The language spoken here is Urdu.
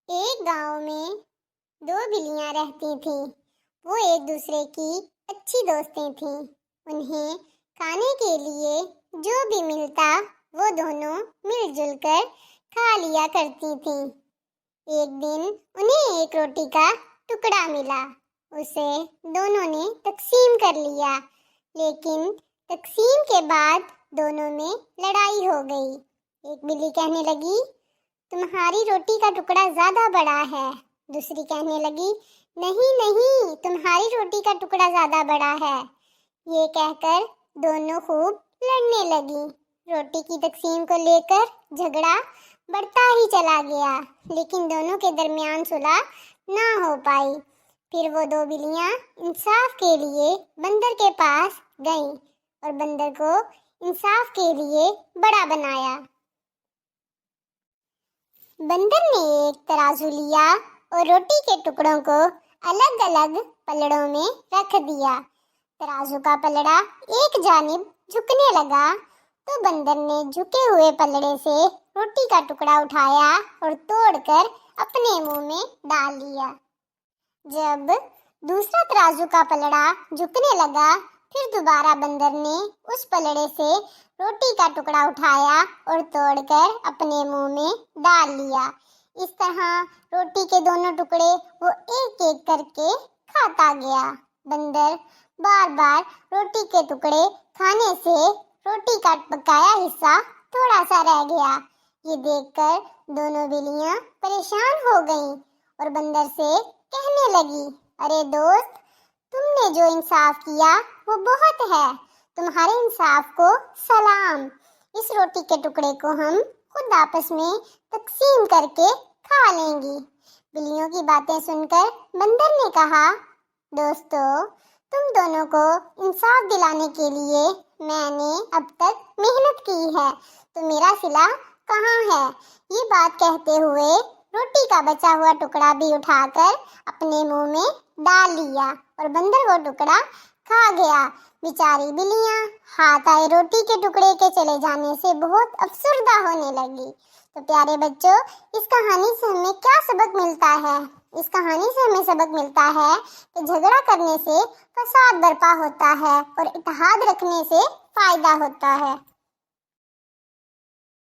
ایک گاؤں میں دو بلیاں رہتی تھیں۔ وہ ایک دوسرے کی اچھی دوستیں تھیں۔ انہیں کھانے کے لیے جو بھی ملتا وہ دونوں مل جل کر کھا لیا کرتی تھیں۔ ایک دن انہیں ایک روٹی کا ٹکڑا ملا۔ اسے دونوں نے تقسیم کر لیا، لیکن تقسیم کے بعد دونوں میں لڑائی ہو گئی۔ ایک بلی کہنے لگی، تمہاری روٹی کا ٹکڑا زیادہ بڑا ہے۔ دوسری کہنے لگی، نہیں نہیں، تمہاری روٹی کا ٹکڑا زیادہ بڑا ہے۔ یہ کہہ کر دونوں خوب لڑنے لگی۔ روٹی کی تقسیم کو لے کر جھگڑا بڑھتا ہی چلا گیا، لیکن دونوں کے درمیان صلح نہ ہو پائی۔ پھر وہ دو بلیاں انصاف کے لیے بندر کے پاس گئیں اور بندر کو انصاف کے لیے بڑا بنایا۔ بندر نے ایک ترازو لیا اور روٹی کے ٹکڑوں کو الگ الگ پلڑوں میں رکھ دیا۔ ترازو کا پلڑا ایک جانب جھکنے لگا تو بندر نے جھکے ہوئے پلڑے سے روٹی کا ٹکڑا اٹھایا اور توڑ کر اپنے منہ میں ڈال لیا۔ جب دوسرا ترازو کا پلڑا جھکنے لگا، پھر دوبارہ بندر نے اس پلڑے سے روٹی کا ٹکڑا اٹھایا اور توڑ کر اپنے منہ میں ڈال لیا۔ اس طرح روٹی کے دونوں ٹکڑے وہ ایک ایک کر کے کھاتا گیا۔ بندر بار بار روٹی کے ٹکڑے کھانے سے روٹی کا بقایا حصہ تھوڑا سا رہ گیا۔ یہ دیکھ کر دونوں بلیاں پریشان ہو گئیں اور بندر سے کہنے لگی، ارے دوست، تم نے جو انصاف کیا وہ بہت ہے، تمہارے انصاف کو سلام۔ اس روٹی کے ٹکڑے کو ہم خود آپس میں تقسیم کر کے کھا لیں گی۔ بلیوں کی باتیں سن کر بندر نے کہا، دوستو، تم دونوں کو انصاف دلانے کے لیے میں نے اب تک محنت کی ہے، تو میرا صلہ کہاں ہے؟ یہ بات کہتے ہوئے روٹی کا بچا ہوا ٹکڑا بھی اٹھا کر اپنے منہ میں ڈال لیا اور بندر وہ ٹکڑا کھا گیا۔ بیچاری بلیاں ہاتھ آئے روٹی کے ٹکڑے کے چلے جانے سے بہت افسردہ ہونے لگی۔ تو پیارے بچوں، اس کہانی سے ہمیں کیا سبق ملتا ہے؟ اس کہانی سے ہمیں سبق ملتا ہے کہ جھگڑا کرنے سے فساد برپا ہوتا ہے اور اتحاد رکھنے سے فائدہ ہوتا ہے۔